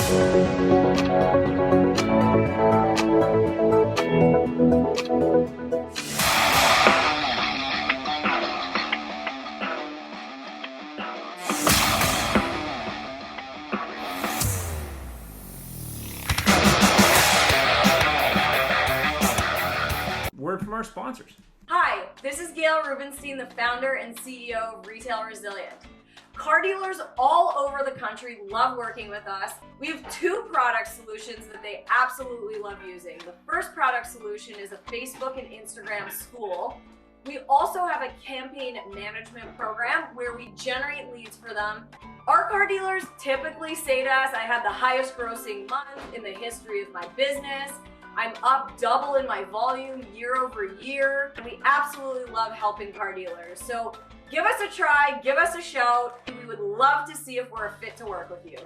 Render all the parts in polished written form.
Word from our sponsors. Hi, this is Gail Rubenstein, the founder and CEO of Retail Resilient. Car dealers all over the country love working with us. We have two product solutions that they absolutely love using. The first product solution is a Facebook and Instagram school. We also have a campaign management program where we generate leads for them. Our car dealers typically say to us, I had the highest grossing month in the history of my business. I'm up double in my volume year over year. And we absolutely love helping car dealers. So give us a try, give us a shout. We would love to see if we're a fit to work with you.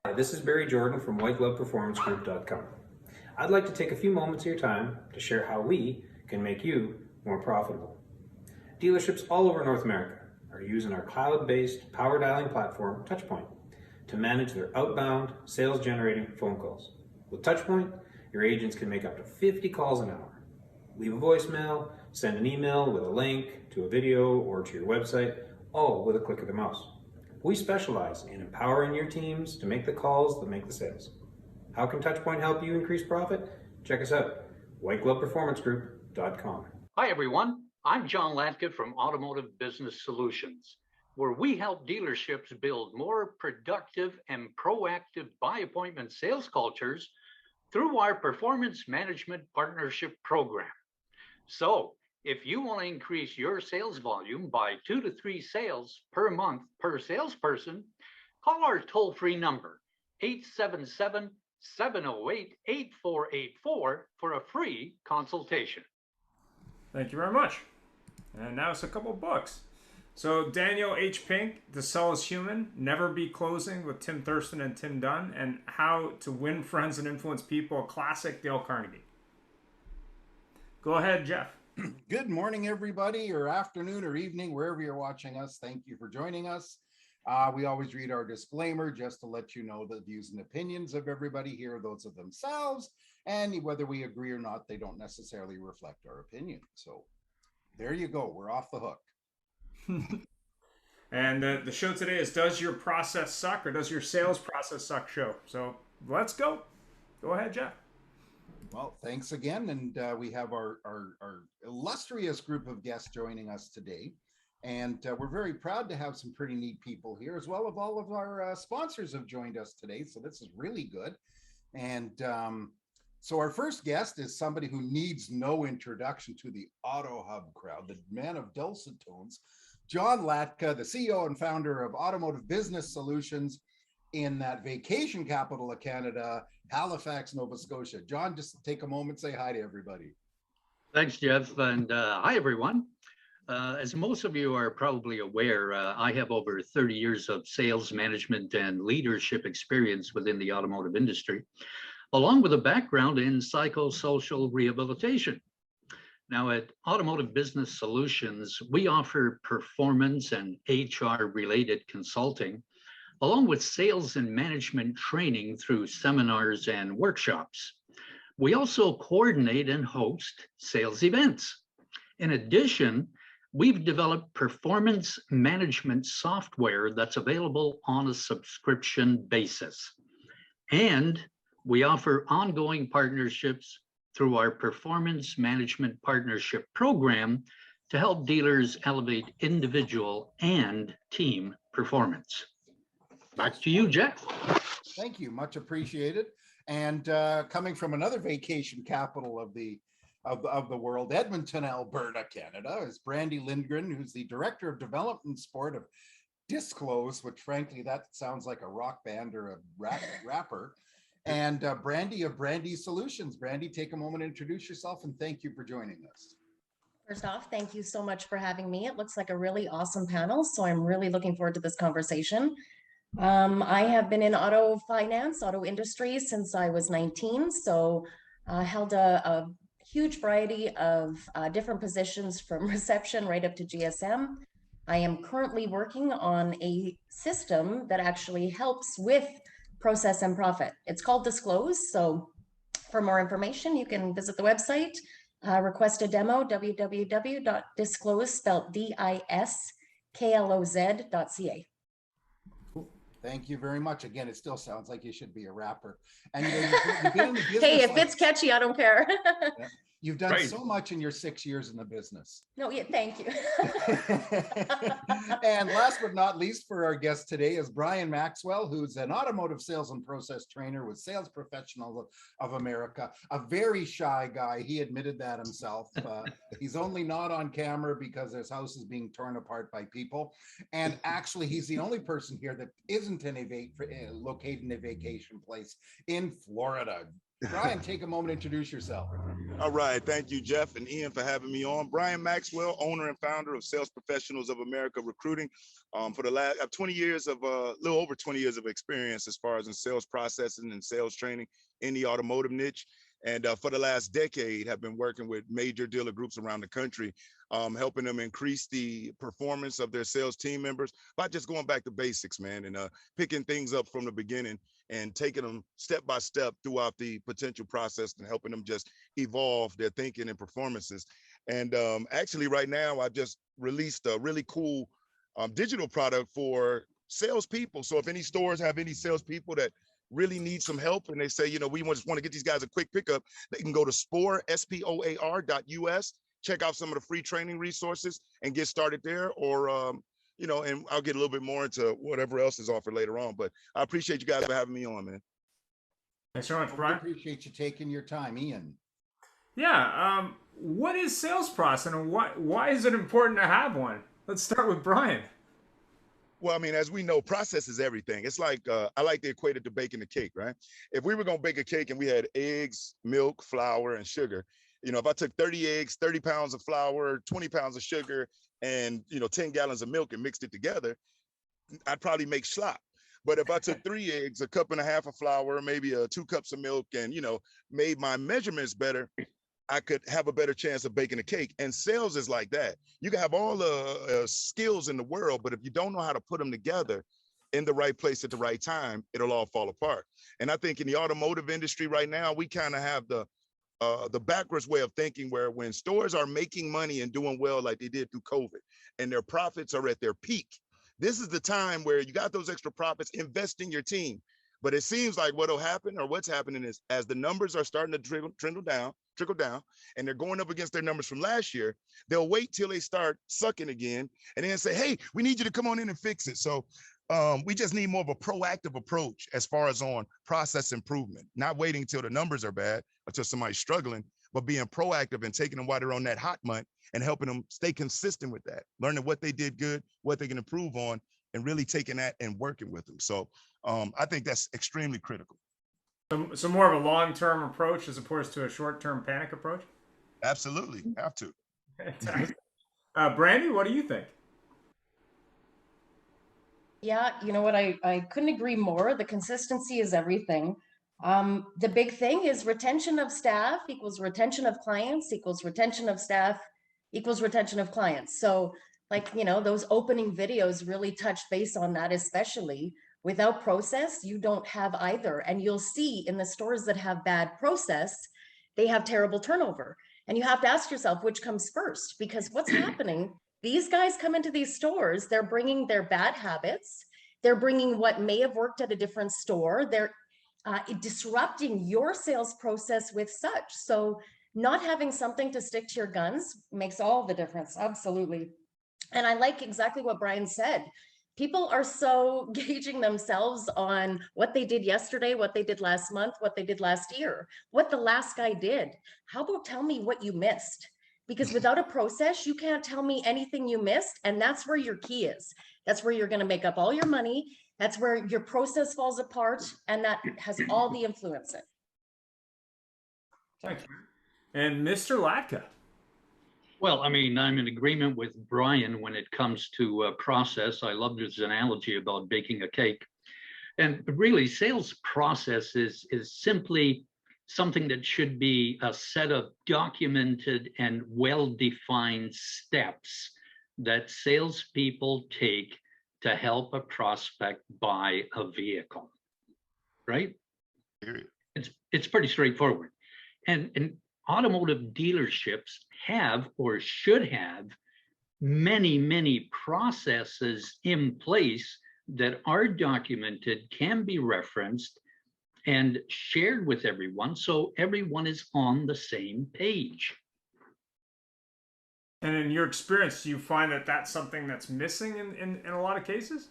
Hi, this is Barry Jordan from WhiteGlovePerformanceGroup.com. I'd like to take a few moments of your time to share how we can make you more profitable. Dealerships all over North America are using our cloud-based power dialing platform, Touchpoint, to manage their outbound sales-generating phone calls. With Touchpoint, your agents can make up to 50 calls an hour. Leave a voicemail, send an email with a link to a video or to your website, all with a click of the mouse. We specialize in empowering your teams to make the calls that make the sales. How can Touchpoint help you increase profit? Check us out, WhiteGlovePerformanceGroup.com. Hi everyone, I'm John Latka from Automotive Business Solutions, where we help dealerships build more productive and proactive by appointment sales cultures through our Performance Management Partnership Program. So, if you want to increase your sales volume by 2 to 3 sales per month per salesperson, call our toll-free number, 877-708-8484 for a free consultation. Thank you very much. And now it's a couple books. So Daniel H. Pink, To Sell is Human, Never Be Closing with Tim Thurston and Tim Dunn, and How to Win Friends and Influence People, a classic, Dale Carnegie. Go ahead, Jeff. Good morning, everybody, or afternoon or evening, wherever you're watching us. Thank you for joining us. We always read our disclaimer just to let you know the views and opinions of everybody here are those of themselves, and whether we agree or not, they don't necessarily reflect our opinion. So there you go. We're off the hook. And the show today is Does Your Process Suck or Does Your Sales Process Suck show. So let's go. Go ahead, Jeff. Well, thanks again. And we have our illustrious group of guests joining us today. And we're very proud to have some pretty neat people here, as well as all of our sponsors have joined us today. So this is really good. And so our first guest is somebody who needs no introduction to the Auto Hub crowd, the man of dulcet tones, John Latka, the CEO and founder of Automotive Business Solutions in that vacation capital of Canada, Halifax, Nova Scotia. John, just take a moment, say hi to everybody. Thanks, Jeff, and hi, everyone. As most of you are probably aware, I have over 30 years of sales management and leadership experience within the automotive industry, along with a background in psychosocial rehabilitation. Now, at Automotive Business Solutions, we offer performance and HR-related consulting, along with sales and management training through seminars and workshops. We also coordinate and host sales events. In addition, we've developed performance management software that's available on a subscription basis. And we offer ongoing partnerships through our Performance Management Partnership Program to help dealers elevate individual and team performance. Back to you, Jeff. Thank you, much appreciated. And coming from another vacation capital of the world, Edmonton, Alberta, Canada, is Brandy Lindgren, who's the Director of Development and Sport of Disclose, which frankly, that sounds like a rock band or a rapper. And Brandy of Brandy Solutions. Brandy, take a moment to introduce yourself and thank you for joining us. First off, thank you so much for having me. It looks like a really awesome panel, so I'm really looking forward to this conversation. I have been in auto finance, auto industry since I was 19, so held a huge variety of different positions from reception right up to GSM. I am currently working on a system that actually helps with process, and profit. It's called Disclose. So for more information, you can visit the website, request a demo, www.disclose, spelled DISKLOZ.ca. Thank you very much. Again, it still sounds like you should be a rapper. And you've been in the business. Hey, if it's catchy, I don't care. Yeah, you've done so much in your 6 years in the business. No, yeah, thank you. And last but not least for our guest today is Brian Maxwell, who's an automotive sales and process trainer with Sales Professionals of America. A very shy guy. He admitted that himself. He's only not on camera because his house is being torn apart by people. And actually, he's the only person here that isn't located in a vacation place in Florida. Brian, take a moment to introduce yourself. All right. Thank you, Jeff and Ian, for having me on. Brian Maxwell, owner and founder of Sales Professionals of America Recruiting. For the last 20 years of little over 20 years of experience as far as in sales processing and sales training in the automotive niche. And for the last decade, have been working with major dealer groups around the country, helping them increase the performance of their sales team members by just going back to basics, man, and picking things up from the beginning and taking them step by step throughout the potential process and helping them just evolve their thinking and performances. And actually right now, I just released a really cool digital product for salespeople. So if any stores have any salespeople that really need some help and they say, you know, we just want to get these guys a quick pickup, they can go to SPOAR.us, check out some of the free training resources and get started there, or you know, and I'll get a little bit more into whatever else is offered later on. But I appreciate you guys for having me on, man. Thanks so much, Brian. I appreciate you taking your time, Ian. Yeah. What is sales process and why is it important to have one? Let's start with Brian. Well, I mean, as we know, process is everything. It's like, I like to equate it to baking a cake, right? If we were going to bake a cake and we had eggs, milk, flour, and sugar, you know, if I took 30 eggs, 30 pounds of flour, 20 pounds of sugar, and, you know, 10 gallons of milk and mixed it together, I'd probably make slop. But if I took 3 eggs, a cup and a half of flour, maybe 2 cups of milk, and, you know, made my measurements better, I could have a better chance of baking a cake. And sales is like that. You can have all the skills in the world, but if you don't know how to put them together in the right place at the right time, it'll all fall apart. And I think in the automotive industry right now, we kind of have the backwards way of thinking, where when stores are making money and doing well like they did through COVID and their profits are at their peak, this is the time where you got those extra profits, invest in your team. But it seems like what'll happen, or what's happening, is as the numbers are starting to trickle down, and they're going up against their numbers from last year, they'll wait till they start sucking again and then say, hey, we need you to come on in and fix it. So we just need more of a proactive approach as far as on process improvement, not waiting till the numbers are bad, until somebody's struggling, but being proactive and taking them while they're on that hot month and helping them stay consistent with that, learning what they did good, what they can improve on, and really taking that and working with them. So I think that's extremely critical. So more of a long-term approach as opposed to a short-term panic approach? Absolutely, have to. Brandy, what do you think? Yeah, you know what? I couldn't agree more. The consistency is everything. The big thing is retention of staff equals retention of clients equals retention of staff equals retention of clients. So like, you know, those opening videos really touch base on that, especially. Without process, you don't have either. And you'll see in the stores that have bad process, they have terrible turnover. And you have to ask yourself which comes first, because what's happening, these guys come into these stores, they're bringing their bad habits, they're bringing what may have worked at a different store, they're disrupting your sales process with such. So not having something to stick to your guns makes all the difference. Absolutely. And I like exactly what Brian said. People are so gauging themselves on what they did yesterday, what they did last month, what they did last year, what the last guy did. How about tell me what you missed? Because without a process, you can't tell me anything you missed. And that's where your key is. That's where you're going to make up all your money. That's where your process falls apart. And that has all the influence in. Thank you. And Mr. Latka. Well, I mean, I'm in agreement with Brian when it comes to process. I loved his analogy about baking a cake. And really, sales process is simply something that should be a set of documented and well-defined steps that salespeople take to help a prospect buy a vehicle. right? Period. It's pretty straightforward. And automotive dealerships have or should have many processes in place that are documented, can be referenced and shared with everyone, so everyone is on the same page. And in your experience, do you find that that's something that's missing in a lot of cases?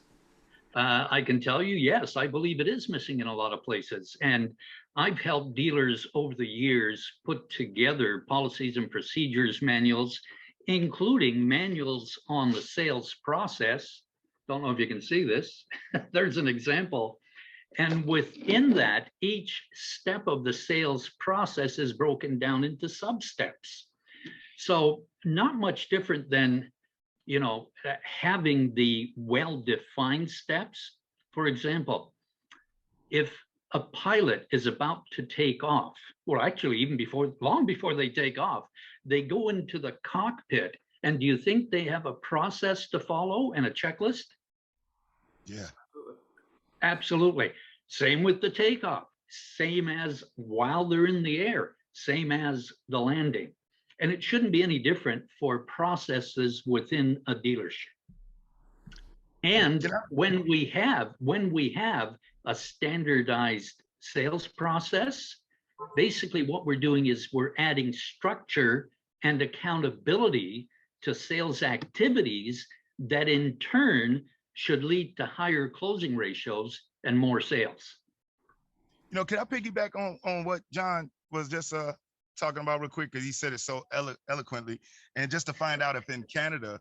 I can tell you, yes, I believe it is missing in a lot of places. And I've helped dealers over the years put together policies and procedures manuals, including manuals on the sales process. Don't know if you can see this. There's an example. And within that, each step of the sales process is broken down into sub-steps. So not much different than having the well-defined steps. For example, if a pilot is about to take off, or actually even long before they take off, they go into the cockpit. And do you think they have a process to follow and a checklist? Yeah. Absolutely. Same with the takeoff, same as while they're in the air, same as the landing. And it shouldn't be any different for processes within a dealership. And when we have a standardized sales process, basically what we're doing is we're adding structure and accountability to sales activities that in turn should lead to higher closing ratios and more sales. Can I piggyback on what John was just talking about real quick, because he said it so eloquently, and just to find out if in Canada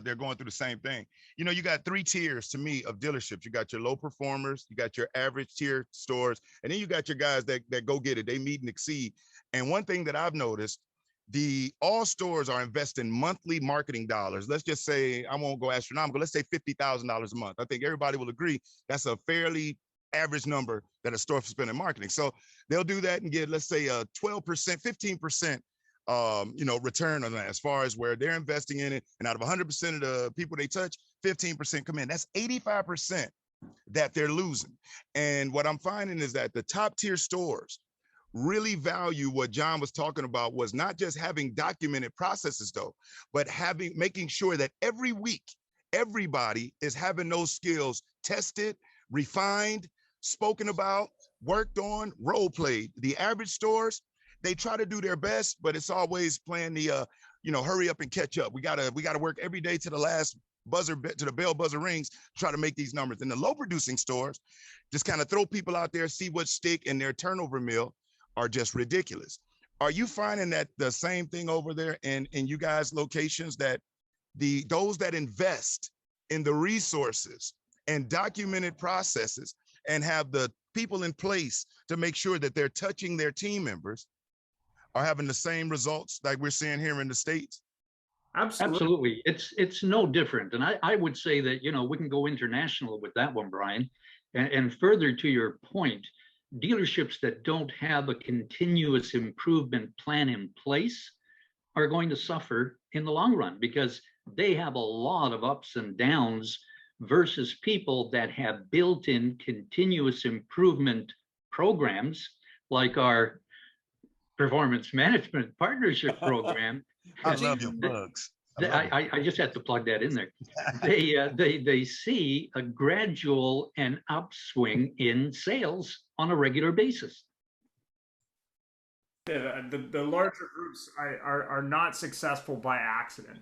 they're going through the same thing. You got 3 tiers to me of dealerships. You got your low performers, you got your average tier stores, and then you got your guys that go get it. They meet and exceed. And one thing that I've noticed, all stores are investing monthly marketing dollars. Let's just say, I won't go astronomical, let's say $50,000 a month. I think everybody will agree that's a fairly average number that a store spends in marketing. So they'll do that and get, let's say, a 12%, 15% return on that, as far as where they're investing in it. And out of 100% of the people they touch, 15% come in. That's 85% that they're losing. And what I'm finding is that the top tier stores really value what John was talking about, was not just having documented processes though, but making sure that every week, everybody is having those skills tested, refined, spoken about, worked on, role played. The average stores, they try to do their best, but it's always playing the hurry up and catch up. We gotta work every day to the last buzzer, to the bell buzzer rings, try to make these numbers. And the low producing stores just kind of throw people out there, see what stick, and their turnover mill are just ridiculous. Are you finding that the same thing over there in you guys' locations, that those that invest in the resources and documented processes and have the people in place to make sure that they're touching their team members are having the same results like we're seeing here in the States? Absolutely. It's no different. And I would say that, we can go international with that one, Brian. And further to your point, dealerships that don't have a continuous improvement plan in place are going to suffer in the long run, because they have a lot of ups and downs versus people that have built-in continuous improvement programs like our performance management partnership program. I love your plugs. I just have to plug that in there. They see a gradual and upswing in sales on a regular basis. The larger groups are not successful by accident.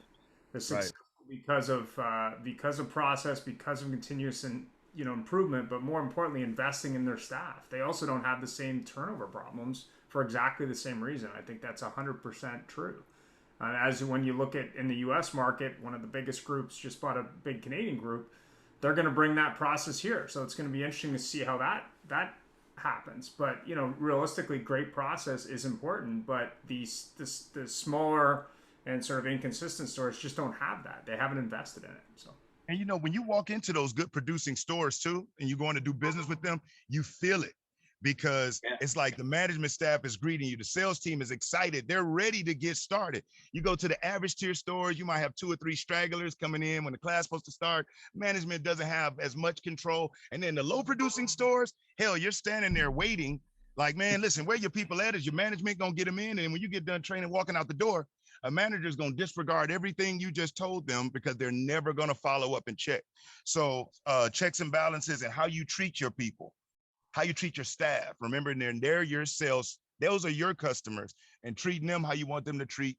They're successful because of process, because of continuous improvement, but more importantly, investing in their staff. They also don't have the same turnover problems for exactly the same reason. I think that's 100% true. As when you look at in the U.S. market, one of the biggest groups just bought a big Canadian group. They're going to bring that process here, so it's going to be interesting to see how that happens. But realistically, great process is important. But the smaller and sort of inconsistent stores just don't have that. They haven't invested in it. So. And when you walk into those good producing stores too, and you're going to do business with them, you feel it. because it's like the management staff is greeting you. The sales team is excited. They're ready to get started. You go to the average tier stores, you might have 2 or 3 stragglers coming in when the class is supposed to start. Management doesn't have as much control. And then the low producing stores, hell, you're standing there waiting like, man, listen, where your people at? Is your management going to get them in? And when you get done training, walking out the door, a manager is going to disregard everything you just told them because they're never going to follow up and check. So checks and balances and how you treat your people, how you treat your staff. Remember, they're your sales. Those are your customers, and treating them how you want them to treat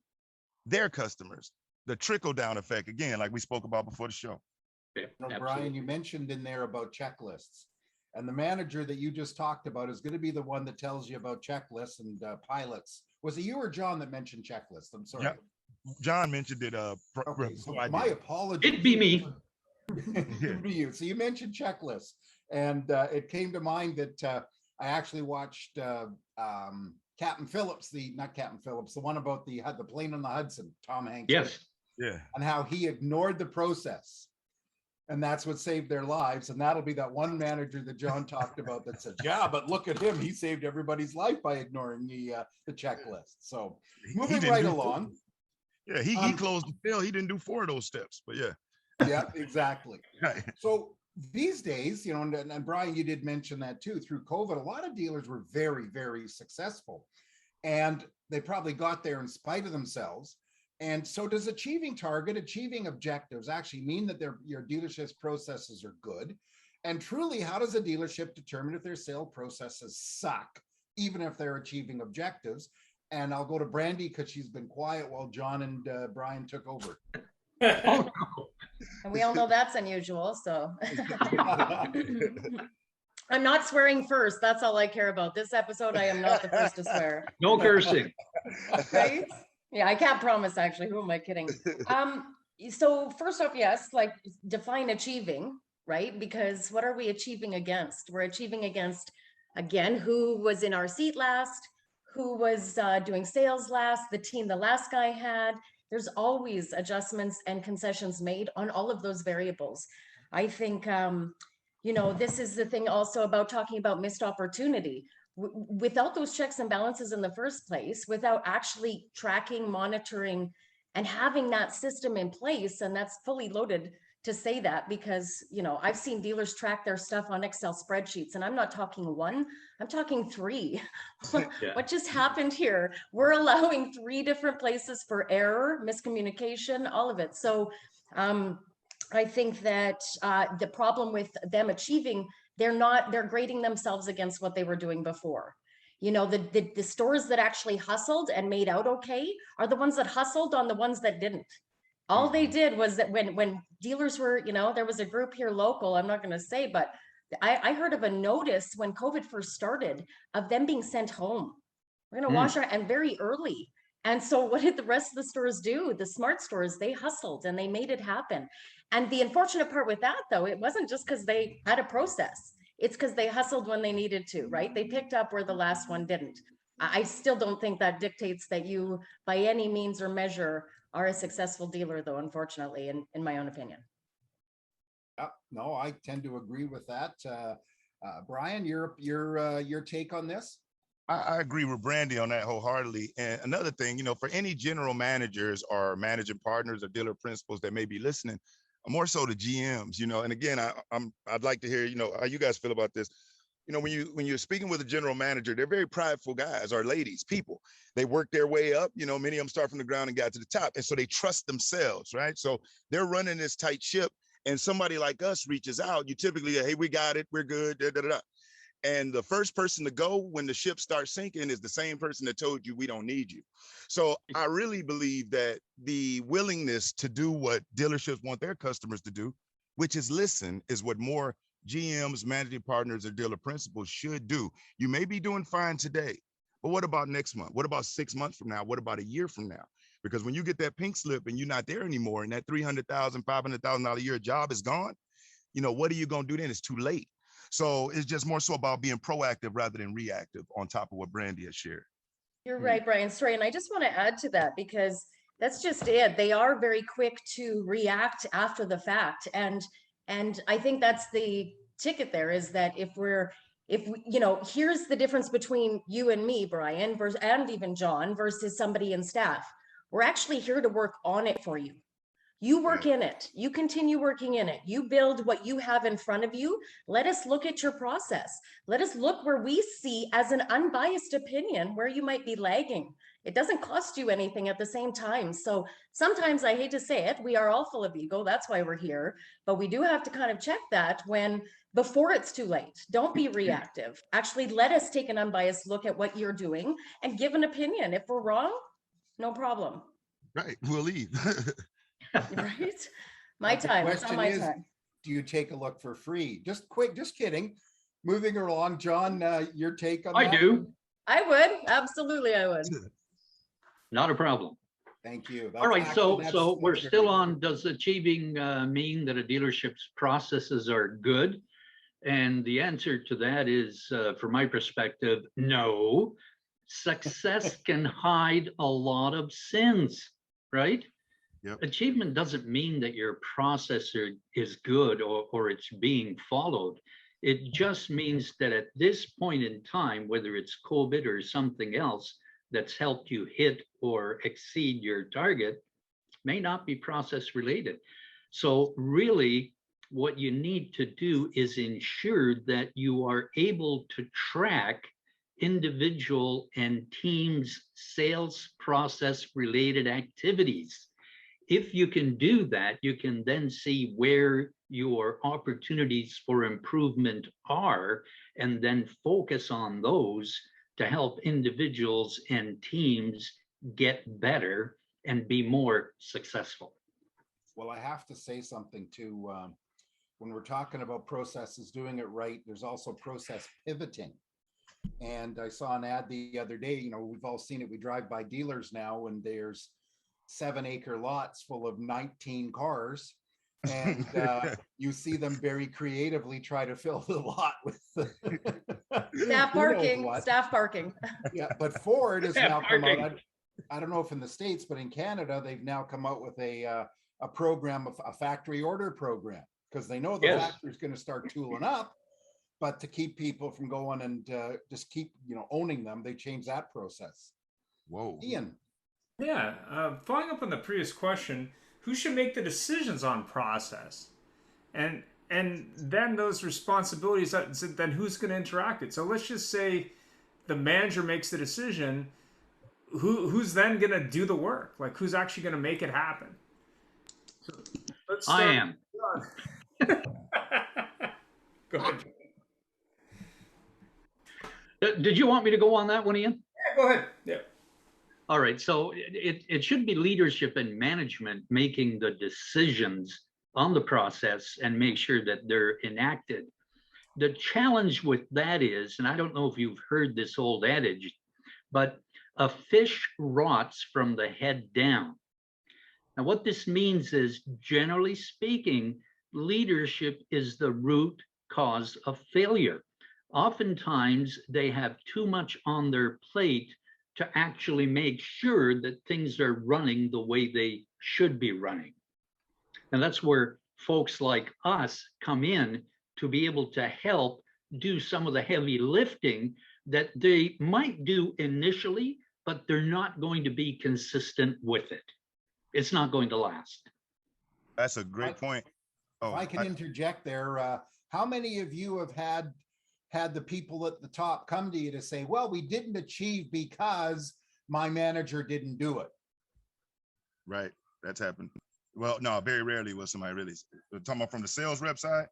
their customers. The trickle down effect, again, like we spoke about before the show. Yeah, Brian, you mentioned in there about checklists, and the manager that you just talked about is going to be the one that tells you about checklists and pilots. Was it you or John that mentioned checklists? I'm sorry. Yeah. John mentioned it. Okay, so my apologies. It'd be me. It'd be you. So you mentioned checklists, and it came to mind that I actually watched Captain Phillips, not Captain Phillips, the one about the plane on the Hudson, Tom Hanks. Yes. Yeah. And how he ignored the process. And that's what saved their lives. And that'll be that one manager that John talked about that said, yeah, but look at him. He saved everybody's life by ignoring the checklist. So moving right along. Yeah, he closed the deal. He didn't do 4 of those steps, but yeah. Yeah, exactly. So these days, you know, and Brian, you did mention that too, through COVID, a lot of dealers were very, very successful. And they probably got there in spite of themselves. And so does achieving objectives actually mean that your dealership's processes are good? And truly, how does a dealership determine if their sale processes suck, even if they're achieving objectives? And I'll go to Brandy because she's been quiet while John and Brian took over. And we all know that's unusual, so. I'm not swearing first. That's all I care about. This episode, I am not the first to swear. No cursing. Right? Yeah, I can't promise, actually. Who am I kidding? So first off, yes, like define achieving, right? Because what are we achieving against? We're achieving against, again, who was in our seat last, who was doing sales last, the team the last guy had. There's always adjustments and concessions made on all of those variables. I think, you know, this is the thing also about talking about missed opportunity. Without those checks and balances in the first place, without actually tracking, monitoring, and having that system in place, and that's fully loaded to say that, because, you know, I've seen dealers track their stuff on Excel spreadsheets, and I'm not talking 1, I'm talking 3. Yeah. What just happened here? We're allowing 3 different places for error, miscommunication, all of it. So I think that the problem with them achieving, they're grading themselves against what they were doing before. You know, the stores that actually hustled and made out okay are the ones that hustled on the ones that didn't. All they did was that when dealers were, you know, there was a group here local, I'm not going to say, but I heard of a notice when COVID first started of them being sent home. We're going to wash our, and very early. And so what did the rest of the stores do? The smart stores, they hustled and they made it happen. And the unfortunate part with that, though, it wasn't just because they had a process. It's because they hustled when they needed to, right? They picked up where the last one didn't. I still don't think that dictates that you, by any means or measure, are a successful dealer, though, unfortunately, in my own opinion. No, I tend to agree with that. Brian, your take on this? I agree with Brandy on that wholeheartedly. And another thing, you know, for any general managers or managing partners or dealer principals that may be listening, more so the GMs, you know, and again, I'd like to hear, you know, how you guys feel about this. You know, when you're speaking with a general manager, they're very prideful guys or ladies, people. They work their way up. You know, many of them start from the ground and got to the top. And so they trust themselves, right? So they're running this tight ship, and somebody like us reaches out. You typically, hey, we got it. We're good. Da, da, da, da. And the first person to go when the ship starts sinking is the same person that told you we don't need you. So I really believe that the willingness to do what dealerships want their customers to do, which is listen, is what more GMs, managing partners, or dealer principals should do. You may be doing fine today, but what about next month? What about 6 months from now? What about a year from now? Because when you get that pink slip and you're not there anymore, and that $300,000, $500,000 a year job is gone, you know, what are you going to do then? It's too late. So it's just more so about being proactive rather than reactive, on top of what Brandy has shared. You're right, Brian. Sorry, and I just want to add to that, because that's just it. They are very quick to react after the fact. And I think that's the ticket there, is that if if we, you know, here's the difference between you and me, Brian, versus, and even John versus somebody in staff. We're actually here to work on it for you. You work in it, you continue working in it, you build what you have in front of you. Let us look at your process. Let us look where we see as an unbiased opinion where you might be lagging. It doesn't cost you anything at the same time. So sometimes, I hate to say it, we are all full of ego. That's why we're here. But we do have to kind of check that before it's too late. Don't be reactive. Actually, let us take an unbiased look at what you're doing and give an opinion. If we're wrong, no problem. Right, we'll leave. Right? My time. It's not my time. Do you take a look for free? Just kidding. Moving along, John, your take on that? I do. I would. Absolutely, I would. Not a problem. Thank you. All right, so we're still on, does achieving mean that a dealership's processes are good? And the answer to that is, from my perspective, no. Success can hide a lot of sins, right? Yep. Achievement doesn't mean that your process is good or it's being followed. It just means that at this point in time, whether it's COVID or something else that's helped you hit or exceed your target, may not be process related. So really, what you need to do is ensure that you are able to track individual and teams' sales process related activities. If you can do that, you can then see where your opportunities for improvement are, and then focus on those to help individuals and teams get better and be more successful. Well, I have to say something too. When we're talking about processes, doing it right, there's also process pivoting. And I saw an ad the other day, you know, we've all seen it. We drive by dealers now and there's 7-acre lots full of 19 cars. And you see them very creatively try to fill the lot with staff parking. Yeah, but Ford has now come out. I don't know if in the States, but in Canada, they've now come out with a program, of a factory order program, because they know the factory is going to start tooling up. But to keep people from going and just keep, you know, owning them, they change that process. Whoa. Ian. Yeah, following up on the previous question, who should make the decisions on process? And then those responsibilities, then who's going to interact it? So let's just say the manager makes the decision. Who's then going to do the work? Like, who's actually going to make it happen? So let's start. I am. Go ahead. Did you want me to go on that one, Ian? Yeah, go ahead. Yeah. All right, so it should be leadership and management making the decisions on the process and make sure that they're enacted. The challenge with that is, and I don't know if you've heard this old adage, but a fish rots from the head down. Now, what this means is, generally speaking, leadership is the root cause of failure. Oftentimes, they have too much on their plate to actually make sure that things are running the way they should be running. And that's where folks like us come in to be able to help do some of the heavy lifting that they might do initially, but they're not going to be consistent with it. It's not going to last. That's a great point. Oh, if I can interject there, how many of you have had the people at the top come to you to say, well, we didn't achieve because my manager didn't do it? Right, that's happened. Well, no, very rarely will somebody really, talking about from the sales rep side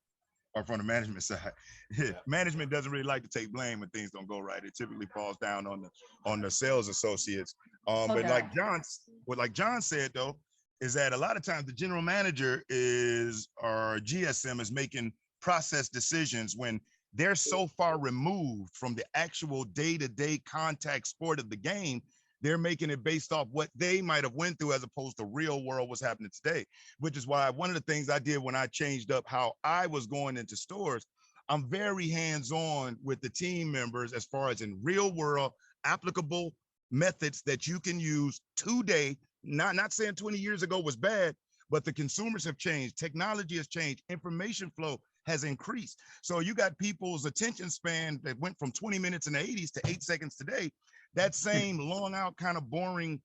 or from the management side. Yeah. Management doesn't really like to take blame when things don't go right. It typically falls down on the sales associates. But like John said though, is that a lot of times the general manager or GSM is making process decisions when they're so far removed from the actual day-to-day contact sport of the game. They're making it based off what they might have went through as opposed to real world what's happening today, which is why one of the things I did when I changed up how I was going into stores, I'm very hands-on with the team members as far as in real world applicable methods that you can use today. Not saying 20 years ago was bad, but the consumers have changed. Technology has changed. Information flow has increased. So you got people's attention span that went from 20 minutes in the 80s to 8 seconds today. That same long out kind of boring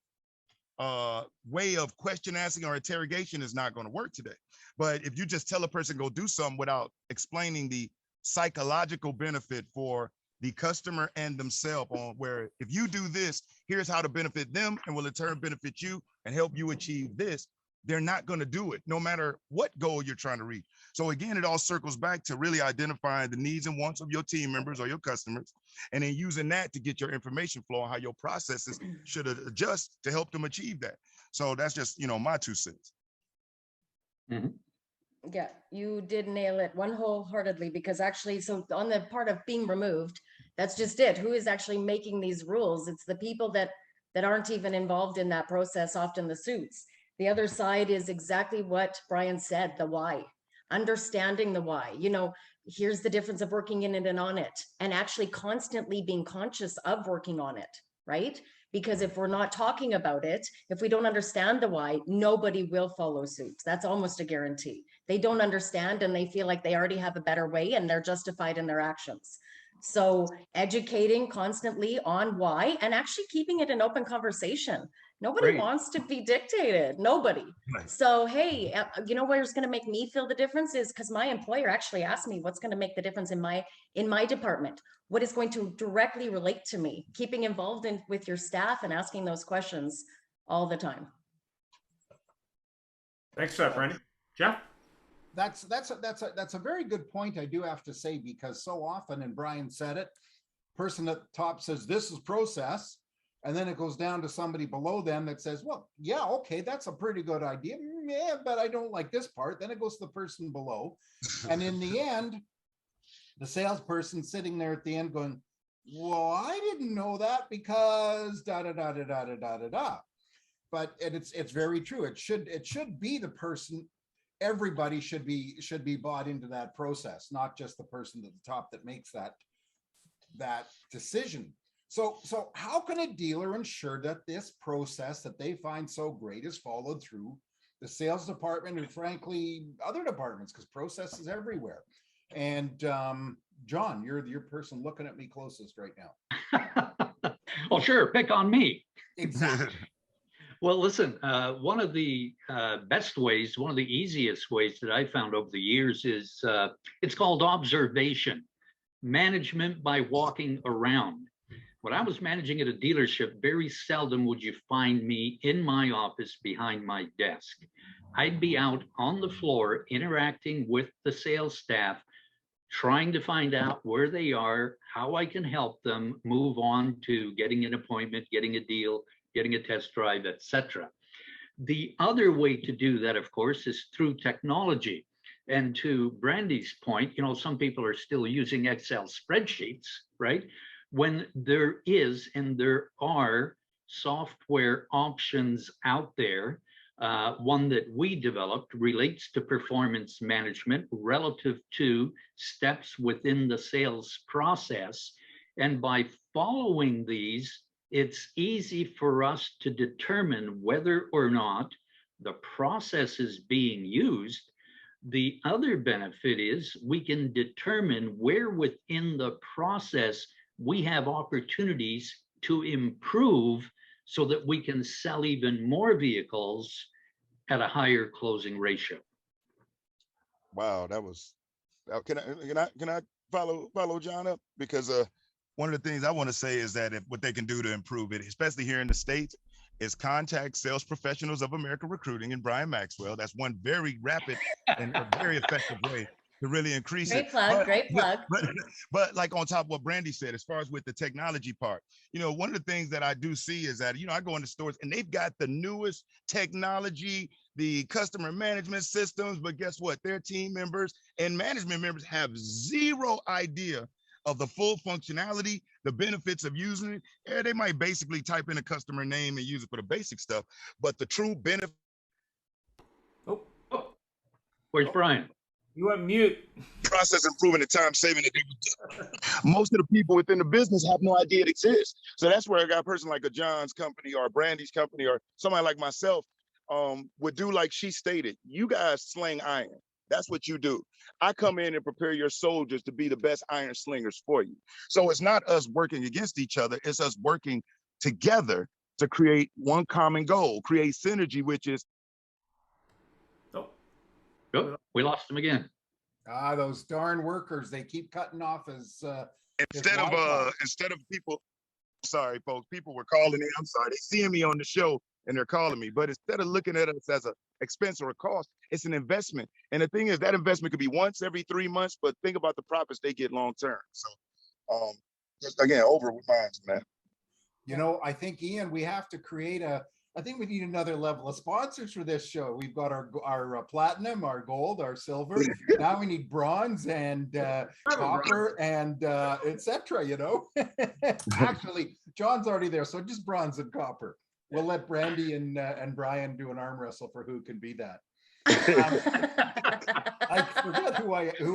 way of question asking or interrogation is not going to work today. But if you just tell a person go do something without explaining the psychological benefit for the customer and themselves, on where if you do this, here's how to benefit them and will in turn benefit you and help you achieve this, they're not going to do it no matter what goal you're trying to reach. So again, it all circles back to really identifying the needs and wants of your team members or your customers, and then using that to get your information flow on how your processes should adjust to help them achieve that. So that's just, my 2 cents. Mhm. Yeah, you did nail it one wholeheartedly, because actually, so on the part of being removed, that's just it. Who is actually making these rules? It's the people that aren't even involved in that process, often the suits. The other side is exactly what Brian said, the why. Understanding the why. Here's the difference of working in it and on it, and actually constantly being conscious of working on it, right? Because if we're not talking about it, if we don't understand the why, nobody will follow suit. That's almost a guarantee. They don't understand and they feel like they already have a better way and they're justified in their actions. So educating constantly on why, and actually keeping it an open conversation. Nobody Great. wants to be dictated. Nobody. Right. So, hey, where's going to make me feel the difference is because my employer actually asked me what's going to make the difference in my department. What is going to directly relate to me? Keeping involved with your staff and asking those questions all the time. Thanks for that, Brandy. Jeff? That's a very good point, I do have to say, because so often, and Brian said it, person at the top says this is process, and then it goes down to somebody below them that says, well, yeah, okay, that's a pretty good idea. Yeah, but I don't like this part. Then it goes to the person below. And in the end, the salesperson sitting there at the end going, well, I didn't know that because da da da da da da da da da. But it's very true. It should be the person. Everybody should be bought into that process, not just the person at the top that makes that decision. So how can a dealer ensure that this process that they find so great is followed through the sales department and frankly other departments, because process is everywhere. And John, you're the person looking at me closest right now. Well, sure, pick on me. Exactly. Well, listen, one of the best ways, one of the easiest ways that I found over the years is it's called observation, management by walking around. When I was managing at a dealership, very seldom would you find me in my office behind my desk. I'd be out on the floor interacting with the sales staff, trying to find out where they are, how I can help them move on to getting an appointment, getting a deal, getting a test drive, etc. The other way to do that, of course, is through technology. And to Brandy's point, some people are still using Excel spreadsheets, right? When there is and there are software options out there, one that we developed relates to performance management relative to steps within the sales process. And by following these, it's easy for us to determine whether or not the process is being used. The other benefit is we can determine where within the process we have opportunities to improve so that we can sell even more vehicles at a higher closing ratio. Wow, that was. Can I follow John up? Because one of the things I want to say is that what they can do to improve it, especially here in the States, is contact Sales Professionals of America Recruiting and Brian Maxwell. That's one very rapid and a very effective way to really increase Great it. plug, great plug. But like on top of what Brandy said, as far as with the technology part, one of the things that I do see is that, I go into stores and they've got the newest technology, the customer management systems, but guess what? Their team members and management members have zero idea of the full functionality, the benefits of using it. Yeah, they might basically type in a customer name and use it for the basic stuff, but the true benefit. Oh, Where's Brian? you went mute. Process improving the time saving that they would do. Most of the people within the business have no idea it exists. So that's where I got a person like a John's company or a Brandy's company or somebody like myself would do like she stated. You guys sling iron. That's what you do. I come in and prepare your soldiers to be the best iron slingers for you. So it's not us working against each other. It's us working together to create one common goal, create synergy, which is. Oh, we lost him again. Those darn workers, they keep cutting off his Instead of people, sorry, folks, people were calling in. I'm sorry, they seeing me on the show and they're calling me. But instead of looking at us as an expense or a cost, it's an investment. And the thing is, that investment could be once every 3 months, but think about the profits they get long term. So, just again, over with minds, man. You know, I think, Ian, we have to create I think we need another level of sponsors for this show. We've got our platinum, our gold, our silver. Now we need bronze and copper and etc. You know, actually, John's already there, so just bronze and copper. We'll let Brandy and Brian do an arm wrestle for who can be that. I forget who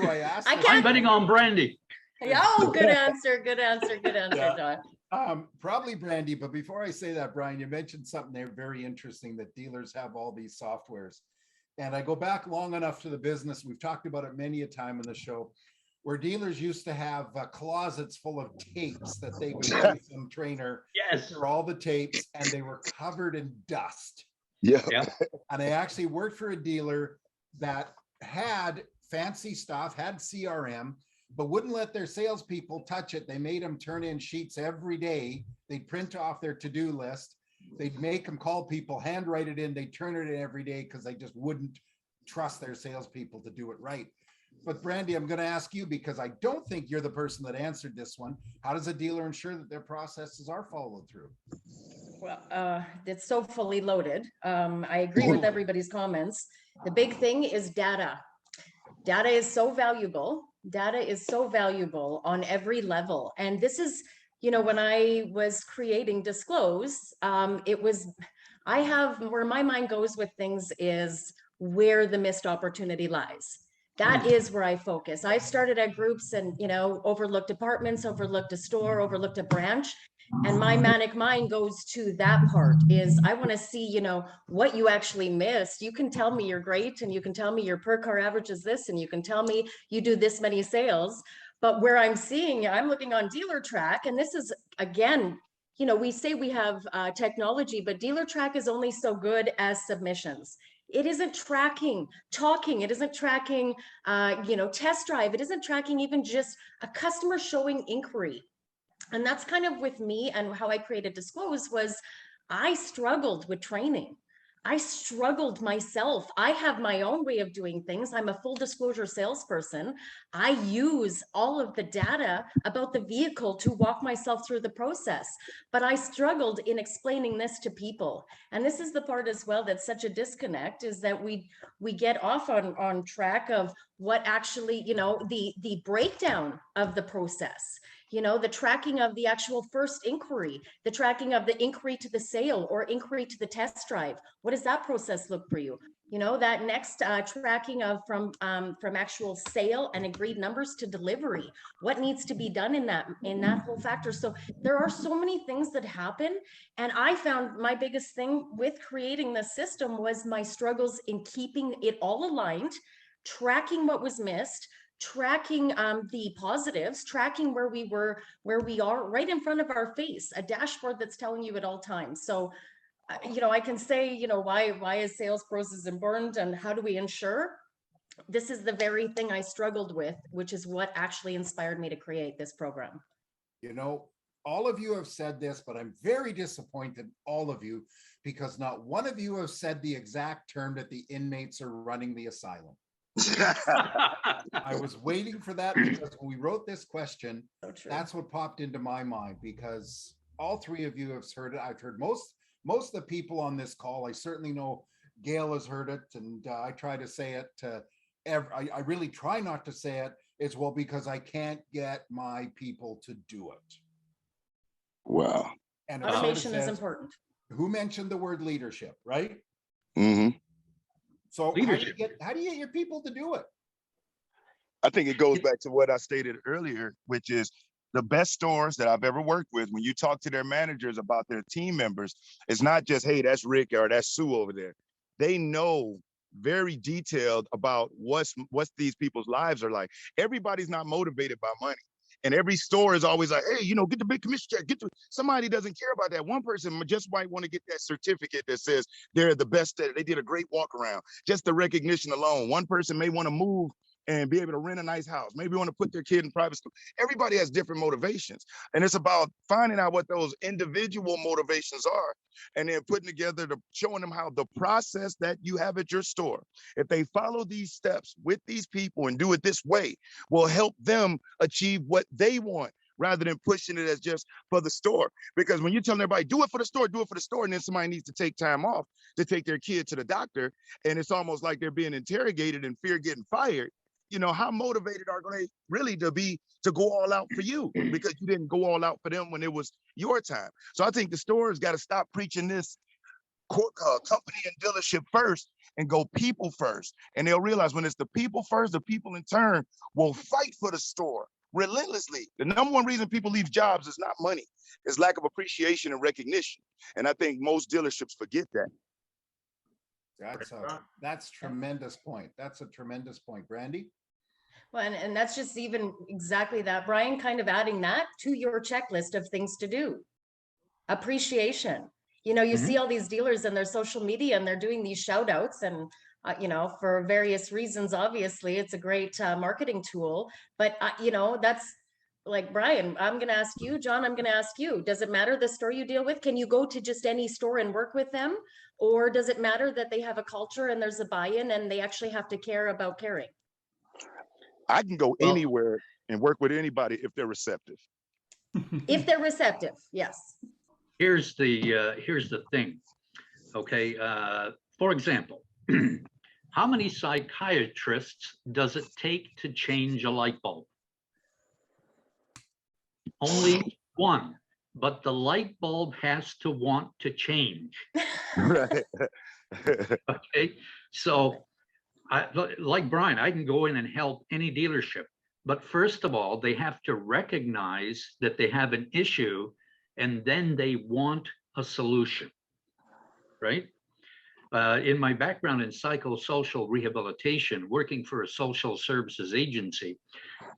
I asked. I'm betting on Brandy. Oh, good answer, John. Probably Brandy, but before I say that, Brian, you mentioned something there very interesting, that dealers have all these softwares. And I go back long enough to the business, we've talked about it many a time in the show, where dealers used to have closets full of tapes that they would give some trainer. Yes. For all the tapes, and they were covered in dust. Yeah. And I actually worked for a dealer that had fancy stuff, had CRM, but wouldn't let their salespeople touch it. They made them turn in sheets every day. They'd print off their to-do list. They'd make them call people, handwrite it in. They'd turn it in every day because they just wouldn't trust their salespeople to do it right. But Brandy, I'm going to ask you, because I don't think you're the person that answered this one. How does a dealer ensure that their processes are followed through? Well, it's so fully loaded. I agree with everybody's comments. The big thing is data. Data is so valuable. Data is so valuable on every level. And this is, you know, when I was creating Disclose, where my mind goes with things is where the missed opportunity lies. That is where I focus. I started at groups and, you know, overlooked departments, overlooked a store, overlooked a branch. And my manic mind goes to that part, is I want to see, you know, what you actually missed. You can tell me you're great, and you can tell me your per car average is this, and you can tell me you do this many sales. But where I'm looking on Dealer Track, and this is, again, you know, we say we have technology, but Dealer Track is only so good as submissions. It isn't tracking talking. It isn't tracking, you know, test drive. It isn't tracking even just a customer showing inquiry. And that's kind of with me, and how I created Disclose was I struggled with training. I struggled myself. I have my own way of doing things. I'm a full disclosure salesperson. I use all of the data about the vehicle to walk myself through the process. But I struggled in explaining this to people. And this is the part as well that's such a disconnect, is that we get off on track of what actually, you know, the breakdown of the process. You know, the tracking of the actual first inquiry, the tracking of the inquiry to the sale or inquiry to the test drive. What does that process look for you? You know, that next tracking of from actual sale and agreed numbers to delivery. What needs to be done in that whole factor? So there are so many things that happen. And I found my biggest thing with creating the system was my struggles in keeping it all aligned, tracking what was missed, tracking the positives, tracking where we are right in front of our face, a dashboard that's telling you at all times. So, you know, I can say, you know, why is sales process important and how do we ensure? This is the very thing I struggled with, which is what actually inspired me to create this program. You know, all of you have said this, but I'm very disappointed, all of you, because not one of you have said the exact term that the inmates are running the asylum. I was waiting for that, because when we wrote this question, that's what popped into my mind, because all three of you have heard it. I've heard most of the people on this call. I certainly know Gail has heard it, and I try to say it to I really try not to say it as well, because I can't get my people to do it. Wow. And automation is important. Who mentioned the word leadership, right? Mm-hmm. So how do you get your people to do it? I think it goes back to what I stated earlier, which is the best stores that I've ever worked with, when you talk to their managers about their team members, it's not just, hey, that's Rick or that's Sue over there. They know very detailed about what's these people's lives are like. Everybody's not motivated by money. And every store is always like, hey, get the big commission check. Somebody doesn't care about that. One person just might want to get that certificate that says they're the best at it. They did a great walk around. Just the recognition alone. One person may want to move and be able to rent a nice house. Maybe want to put their kid in private school. Everybody has different motivations. And it's about finding out what those individual motivations are and then putting together, showing them how the process that you have at your store, if they follow these steps with these people and do it this way, will help them achieve what they want, rather than pushing it as just for the store. Because when you're telling everybody, do it for the store, and then somebody needs to take time off to take their kid to the doctor, and it's almost like they're being interrogated and fear getting fired, how motivated are they really to go all out for you, because you didn't go all out for them when it was your time. So I think the stores got to stop preaching this company and dealership first and go people first. And they'll realize when it's the people first, the people in turn will fight for the store relentlessly. The number one reason people leave jobs is not money, it's lack of appreciation and recognition. And I think most dealerships forget that. That's tremendous point. That's a tremendous point. Brandy? Well, and that's just even exactly that, Brian, kind of adding that to your checklist of things to do. Appreciation. You see all these dealers and their social media and they're doing these shout outs and, for various reasons, obviously, it's a great marketing tool. But, that's like, Brian, I'm going to ask you, John, I'm going to ask you, does it matter the store you deal with? Can you go to just any store and work with them? Or does it matter that they have a culture and there's a buy-in and they actually have to care about caring? I can go anywhere and work with anybody if they're receptive. If they're receptive, yes. Here's the thing. Okay, for example, how many psychiatrists does it take to change a light bulb? Only one, but the light bulb has to want to change. Right. Okay, so like Brian, I can go in and help any dealership, but first of all, they have to recognize that they have an issue, and then they want a solution, right? In my background in psychosocial rehabilitation, working for a social services agency,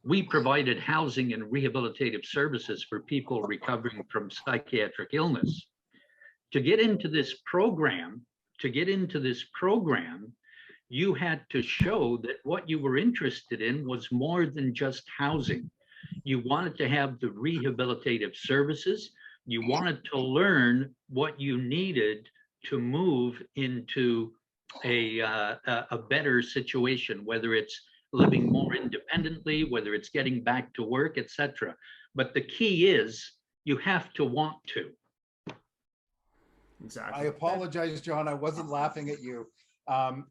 we provided housing and rehabilitative services for people recovering from psychiatric illness. To get into this program, you had to show that what you were interested in was more than just housing. You wanted to have the rehabilitative services. You wanted to learn what you needed to move into a better situation, whether it's living more independently, whether it's getting back to work, etc. But the key is you have to want to. Exactly. I apologize, John. I wasn't laughing at you.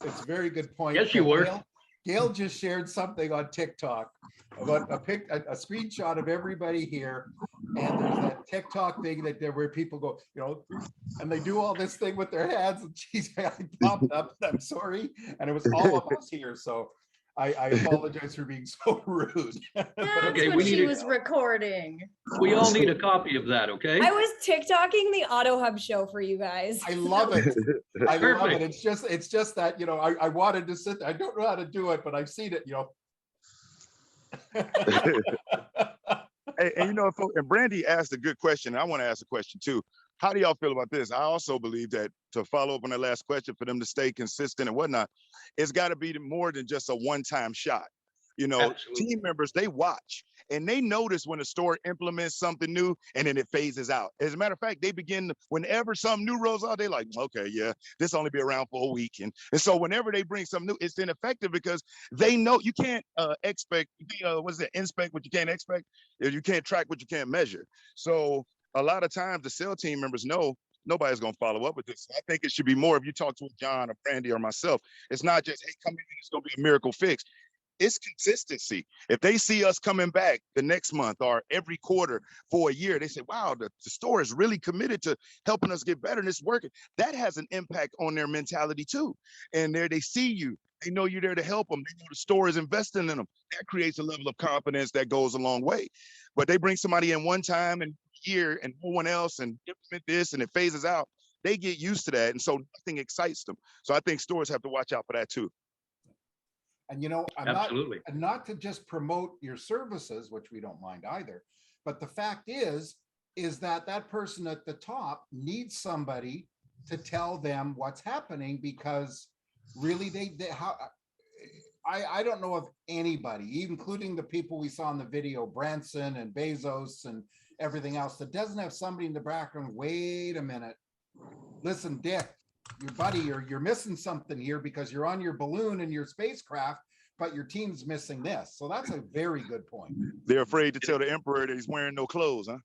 It's a very good point. Yes, you were. Gail just shared something on TikTok about a screenshot of everybody here, and there's that TikTok thing where people go, and they do all this thing with their hands, and geez, I popped up. I'm sorry, and it was all of us here, so I apologize for being so rude. That's Okay, what she was recording. We all need a copy of that, okay? I was TikToking the Auto Hub show for you guys. I love it. I love it. Perfect. It's just that, I wanted to sit there. I don't know how to do it, but I've seen it, And and Brandy asked a good question. I want to ask a question too. How do y'all feel about this? I also believe that, to follow up on that last question, for them to stay consistent and whatnot, it's got to be more than just a one-time shot. Absolutely. Team members, they watch and they notice when a store implements something new and then it phases out. As a matter of fact, they begin, whenever something new rolls out, they're like, okay, yeah, this only be around for a week. And so whenever they bring something new, it's ineffective because they know you can't inspect what you can't expect. You can't track what you can't measure. So a lot of times the sales team members know nobody's going to follow up with this. I think it should be more, if you talk to John or Brandy or myself, it's not just, hey, come in, it's going to be a miracle fix. It's consistency. If they see us coming back the next month or every quarter for a year, they say, wow, the store is really committed to helping us get better and it's working. That has an impact on their mentality too. And there they see you. They know you're there to help them. They know the store is investing in them. That creates a level of confidence that goes a long way. But they bring somebody in one time and year and no one else and implement this and it phases out. they get used to that, and so nothing excites them. So I think stores have to watch out for that too. And you know, Absolutely. not to just promote your services, which we don't mind either, but the fact is that that person at the top needs somebody to tell them what's happening, because really I don't know of anybody, including the people we saw in the video, Branson and Bezos and everything else, that doesn't have somebody in the background. Wait a minute, listen, Dick, your buddy, you're missing something here, because you're on your balloon and your spacecraft, but your team's missing this. So that's a very good point. They're afraid to tell the emperor that he's wearing no clothes, huh?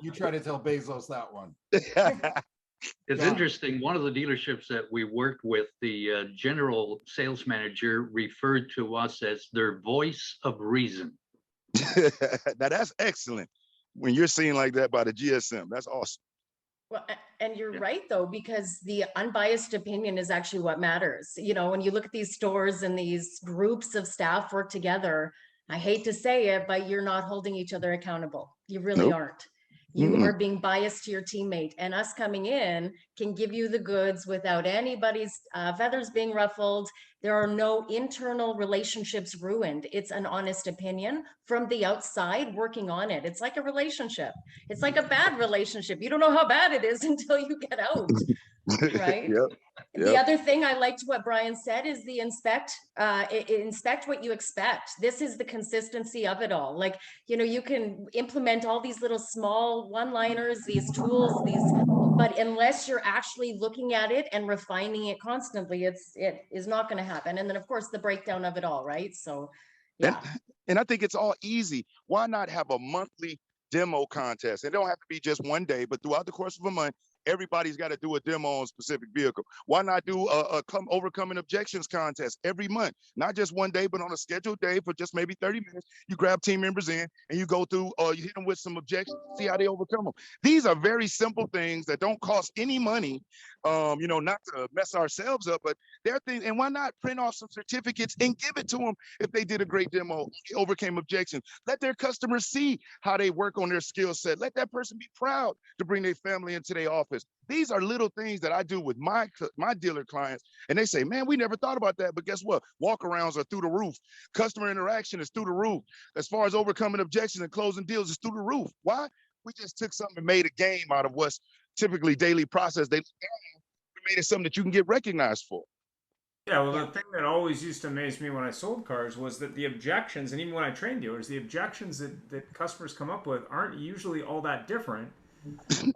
You try to tell Bezos that one. It's John. interesting. One of the dealerships that we worked with, the general sales manager referred to us as their voice of reason. Now that's excellent. When you're seen like that by the GSM, that's awesome. Well, and you're right, though, because the unbiased opinion is actually what matters. You know, when you look at these stores and these groups of staff work together, I hate to say it, but you're not holding each other accountable. You really Nope. aren't. You are being biased to your teammate, and us coming in can give you the goods without anybody's feathers being ruffled. There are no internal relationships ruined. It's an honest opinion from the outside working on it. It's like a relationship. It's like a bad relationship. You don't know how bad it is until you get out, right? Yep. The other thing I liked what Brian said is the inspect what you expect. This is the consistency of it all. Like, you know, you can implement all these little small one-liners, these tools, but unless you're actually looking at it and refining it constantly, it is not going to happen. And then of course the breakdown of it all, right? So yeah. And I think it's all easy. Why not have a monthly demo contest? It don't have to be just one day, but throughout the course of a month, everybody's got to do a demo on a specific vehicle. Why not do a overcoming objections contest every month? Not just one day, but on a scheduled day for just maybe 30 minutes. You grab team members in and you go through, you hit them with some objections, see how they overcome them. These are very simple things that don't cost any money, you know, not to mess ourselves up, but they're things. And why not print off some certificates and give it to them if they did a great demo, they overcame objections. Let their customers see how they work on their skill set. Let that person be proud to bring their family into their office. These are little things that I do with my dealer clients, and they say, man, we never thought about that. But guess what? Walkarounds are through the roof. Customer interaction is through the roof. As far as overcoming objections and closing deals is through the roof. Why? We just took something and made a game out of what's typically daily process. We made it something that you can get recognized for. Yeah, well, the thing that always used to amaze me when I sold cars was that the objections, and even when I train dealers, the objections that customers come up with aren't usually all that different.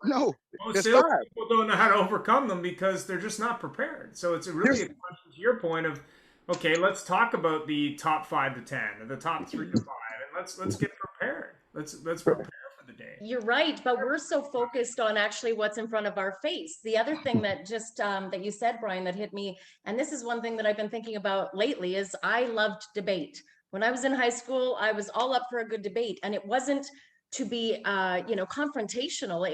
No, most salespeople don't know how to overcome them because they're just not prepared. So it's really a question to your point of, okay, let's talk about the top 5 to 10 or the top 3 to 5, and let's get prepared. Let's prepare for the day. You're right, but we're so focused on actually what's in front of our face. The other thing that just that you said, Brian, that hit me, and this is one thing that I've been thinking about lately, is I loved debate. When I was in high school, I was all up for a good debate, and it wasn't to be you know, confrontational.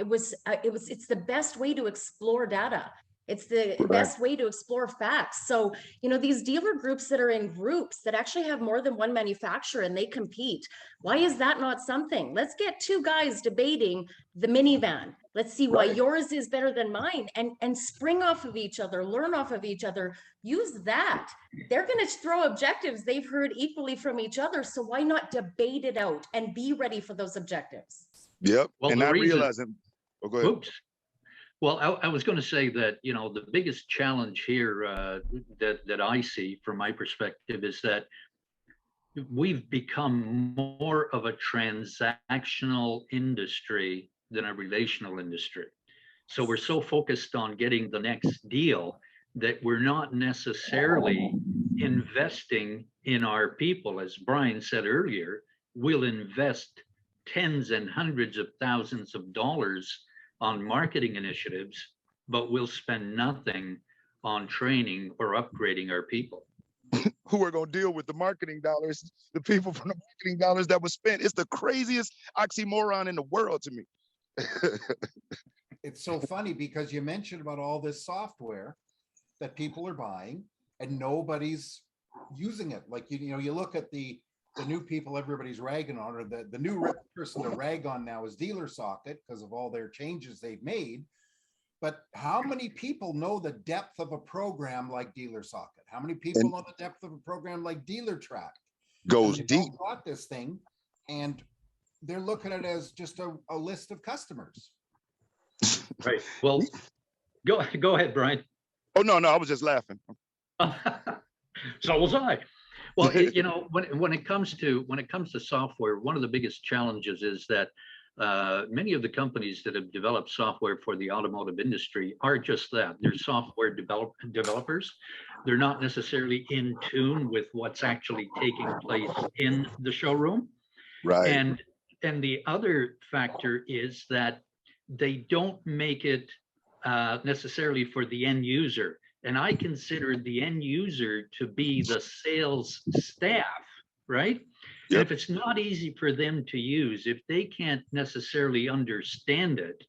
It's the best way to explore data. It's the best way to explore facts. So, you know, these dealer groups that are in groups that actually have more than one manufacturer and they compete, why is that not something? Let's get 2 guys debating the minivan. Let's see why yours is better than mine, and spring off of each other, learn off of each other, use that. They're going to throw objectives they've heard equally from each other. So why not debate it out and be ready for those objectives? Yep. Well, and not realizing, go ahead. Oops. Well, I was going to say that, you know, the biggest challenge here that I see from my perspective is that we've become more of a transactional industry than a relational industry. So we're so focused on getting the next deal that we're not necessarily investing in our people. As Brian said earlier, we'll invest tens and hundreds of thousands of dollars on marketing initiatives, but we'll spend nothing on training or upgrading our people. Who are going to deal with the marketing dollars, the people from the marketing dollars that was spent? It's the craziest oxymoron in the world to me. It's so funny because you mentioned about all this software that people are buying and nobody's using it. Like, you know, you look at the new people everybody's ragging on, or the new person to rag on now is Dealer Socket because of all their changes they've made. But how many people know the depth of a program like Dealer Socket? How many people know the depth of a program like Dealer Track? Goes And they deep. don't got this thing, and they're looking at it as just a list of customers. Right. Well, go ahead, Brian. Oh no, I was just laughing. So was I. Well, when it comes to software, one of the biggest challenges is that many of the companies that have developed software for the automotive industry are just that. They're software developers. They're not necessarily in tune with what's actually taking place in the showroom. Right. And the other factor is that they don't make it necessarily for the end user. And I consider the end user to be the sales staff, right? Yep. And if it's not easy for them to use, if they can't necessarily understand it,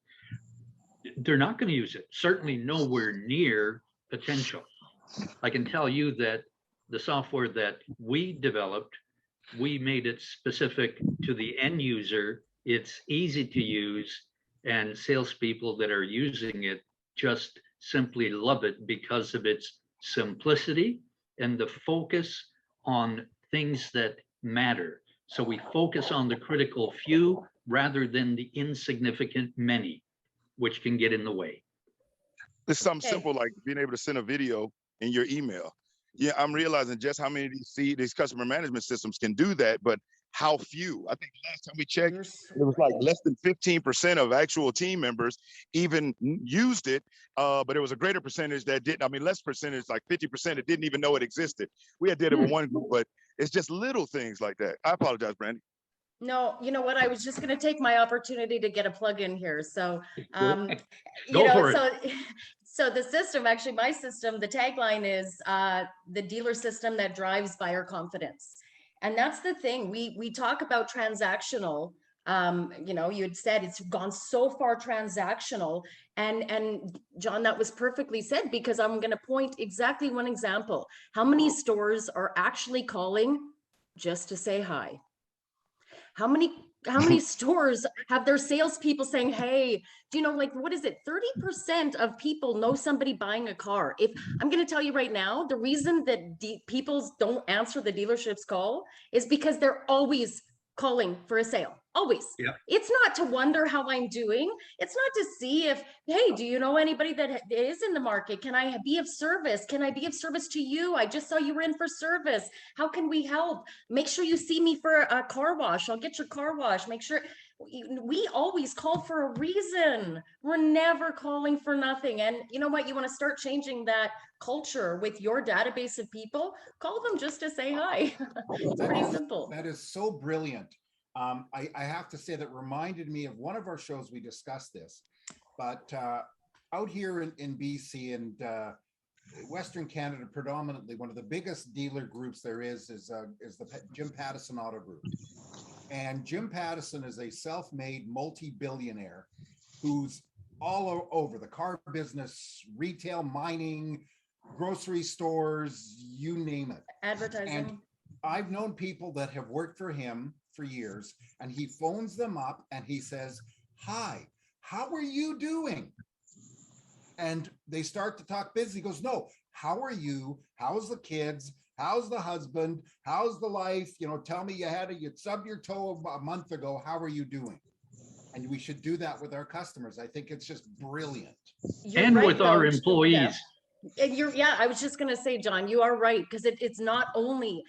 they're not going to use it. Certainly nowhere near potential. I can tell you that the software that we developed, we made it specific to the end user. It's easy to use, and salespeople that are using it just simply love it because of its simplicity and the focus on things that matter. So we focus on the critical few rather than the insignificant many, which can get in the way. It's something simple like being able to send a video in your email. Yeah, I'm realizing just how many of these customer management systems can do that, but how few. I think last time we checked, it was like less than 15% of actual team members even used it, but there was a greater percentage that didn't. I mean, less percentage, like 50%, that didn't even know it existed. We had did it with one group, but it's just little things like that. I apologize, Brandy. No, you know what? I was just going to take my opportunity to get a plug in here. So, so the system, actually my system, the tagline is the dealer system that drives buyer confidence. And that's the thing. We talk about transactional. You had said it's gone so far transactional, and John, that was perfectly said, because I'm going to point exactly one example. How many stores are actually calling just to say hi? How many stores have their salespeople saying, hey, do you know, like, what is it? 30% of people know somebody buying a car. If I'm going to tell you right now, the reason that people don't answer the dealership's call is because they're always calling for a sale. Always. Yep. It's not to wonder how I'm doing. It's not to see if, hey, do you know anybody that is in the market? Can I be of service? Can I be of service to you? I just saw you were in for service. How can we help? Make sure you see me for a car wash. I'll get your car wash. Make sure. We always call for a reason. We're never calling for nothing. And you know what? You want to start changing that culture with your database of people, call them just to say hi. It's pretty simple. That is so brilliant. I have to say that reminded me of one of our shows. We discussed this, but out here in BC and Western Canada, predominantly, one of the biggest dealer groups there is the Jim Pattison Auto Group. And Jim Pattison is a self-made multi-billionaire who's all over the car business, retail, mining, grocery stores, you name it. Advertising. And I've known people that have worked for him for years, and he phones them up and he says, hi, how are you doing? And they start to talk business. He goes, no, how are you? How's the kids? How's the husband? How's the life? You know, tell me you subbed your toe a month ago. How are you doing? And we should do that with our customers. I think it's just brilliant. And right, with our employees. Yeah, I was just going to say, John, you are right, because it's not only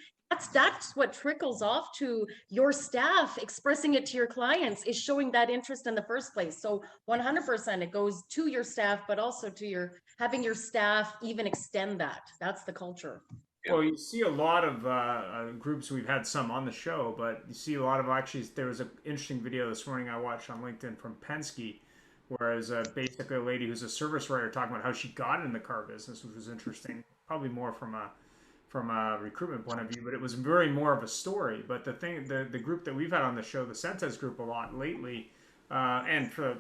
that's what trickles off to your staff expressing it to your clients, is showing that interest in the first place. So 100% it goes to your staff, but also to having your staff even extend that. That's the culture. Well, you see a lot of groups. We've had some on the show, but you see a lot of, actually, there was an interesting video this morning I watched on LinkedIn from Penske, whereas basically a lady who's a service writer talking about how she got in the car business, which was interesting, probably more from a recruitment point of view, but it was very more of a story. But the group that we've had on the show, the Sentes group, a lot lately, and for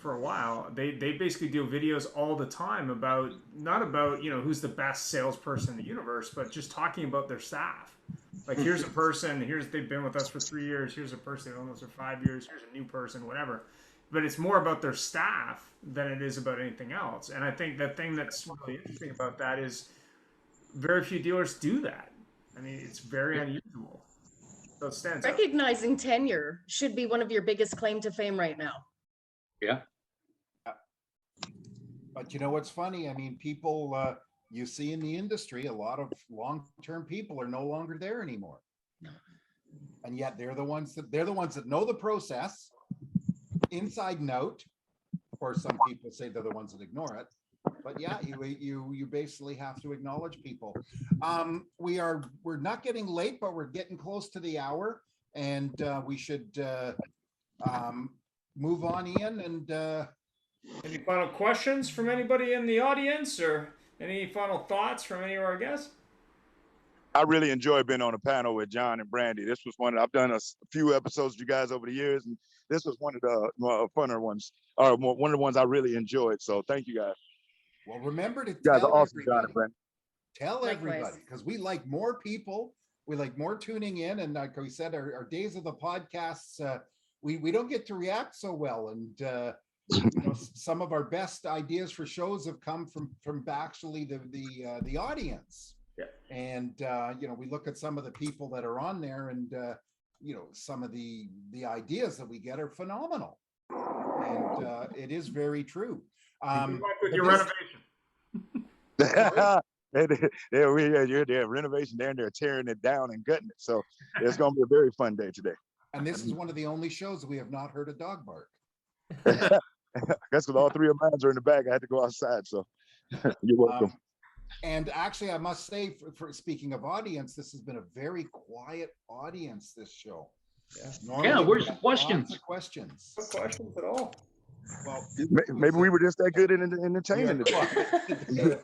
a while, they basically do videos all the time about, not about, who's the best salesperson in the universe, but just talking about their staff. Like, here's a person, they've been with us for 3 years, here's a person who's known us for 5 years, here's a new person, whatever. but it's more about their staff than it is about anything else. And I think the thing that's really interesting about that is very few dealers do that. I mean, it's very unusual. So it stands out. Recognizing tenure should be one of your biggest claim to fame right now. Yeah. But you know what's funny? I mean, people you see in the industry, a lot of long-term people are no longer there anymore. And yet they're the ones that know the process inside and out. Of course, some people say they're the ones that ignore it. But yeah, you basically have to acknowledge people. We're not getting late, but we're getting close to the hour, and we should move on, Ian. And any final questions from anybody in the audience, or any final thoughts from any of our guests? I really enjoyed being on a panel with John and Brandy. This was I've done a few episodes with you guys over the years, and this was one of the funner ones, or one of the ones I really enjoyed. So thank you guys. Well, remember to You guys tell are awesome, everybody. John and Brandy. Tell Likewise. everybody, because we like more people. We like more tuning in. And like we said, our days of the podcasts, we don't get to react so well. And you know, some of our best ideas for shows have come from actually the audience. Yeah. And you know, we look at some of the people that are on there, and you know, some of the ideas that we get are phenomenal. And it is very true. With your renovation. They're renovation there, and they're tearing it down and gutting it. So it's going to be a very fun day today. And this is one of the only shows we have not heard a dog bark. That's because all three of mine are in the back. I had to go outside. So you're welcome. And actually, I must say, for speaking of audience, this has been a very quiet audience, this show. Yeah. Normally, where's we get questions? lots of questions. No questions at all. Well, Maybe we were just that good in entertaining today.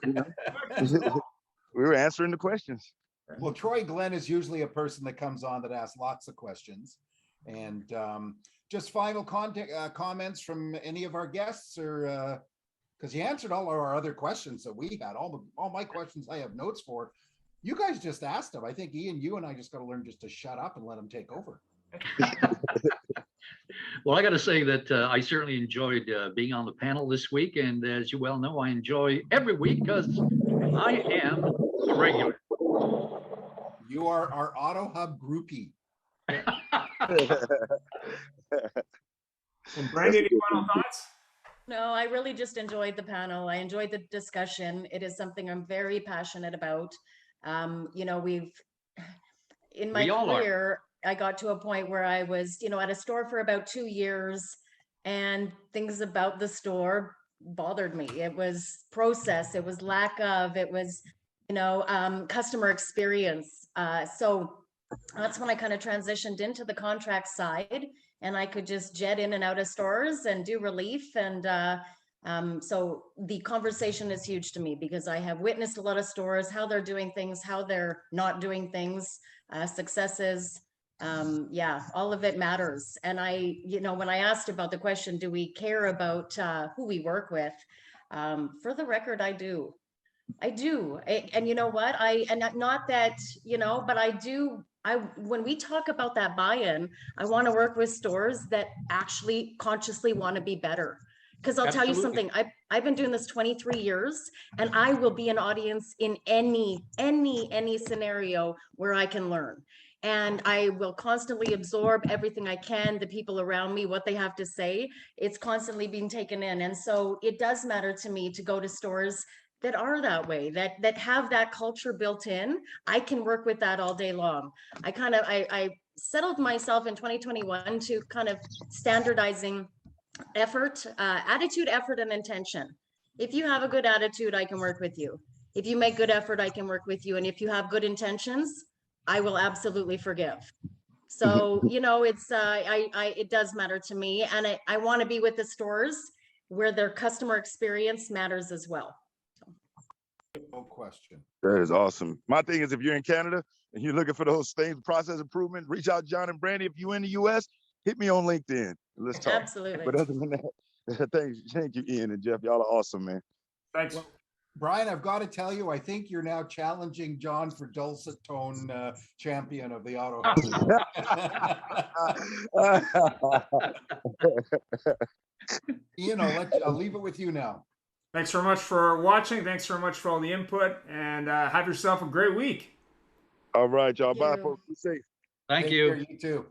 We were answering the questions. Well, Troy Glenn is usually a person that comes on that asks lots of questions. And just final comments from any of our guests, or because you answered all of our other questions that we had, all my questions I have notes for. You guys just asked them. I think Ian, you and I just got to learn just to shut up and let them take over. Well, I got to say that I certainly enjoyed being on the panel this week. And as you well know, I enjoy every week because I am a regular. You are our Auto Hub groupie. And Brandy, any final thoughts? No, I really just enjoyed the panel. I enjoyed the discussion. It is something I'm very passionate about. You know, in my career, I got to a point where I was, you know, at a store for about 2 years, and things about the store bothered me. It was process, it was lack of, it was, you know, customer experience. So that's when I kind of transitioned into the contract side, and I could just jet in and out of stores and do relief. And so the conversation is huge to me because I have witnessed a lot of stores, how they're doing things, how they're not doing things, successes. Yeah, all of it matters. And you know, when I asked about the question, do we care about who we work with? For the record, I do. And you know what? Not that, you know, but I do. When we talk about that buy-in, I want to work with stores that actually consciously want to be better. Because I'll tell you something, I've been doing this 23 years, and I will be an audience in any scenario where I can learn. And I will constantly absorb everything I can, the people around me, what they have to say. It's constantly being taken in. And so it does matter to me to go to stores that are that way, that have that culture built in. I can work with that all day long. I settled myself in 2021 to kind of standardizing effort, attitude, effort, and intention. If you have a good attitude, I can work with you. If you make good effort, I can work with you. And if you have good intentions, I will absolutely forgive. So, you know, it's it does matter to me, and I want to be with the stores where their customer experience matters as well. No question. That is awesome. My thing is, if you're in Canada and you're looking for those things, process improvement, reach out to John and Brandy. If you're in the US, hit me on LinkedIn. Let's talk. Absolutely. But other than that, thank you, Ian and Jeff. Y'all are awesome, man. Thanks. Well, Brian, I've got to tell you, I think you're now challenging John for dulcet tone champion of the Auto. Ian, I'll leave it with you now. Thanks very much for watching. Thanks very much for all the input, and have yourself a great week. All right, y'all. Bye, you. folks. Be safe. Thank Take you. care, you too.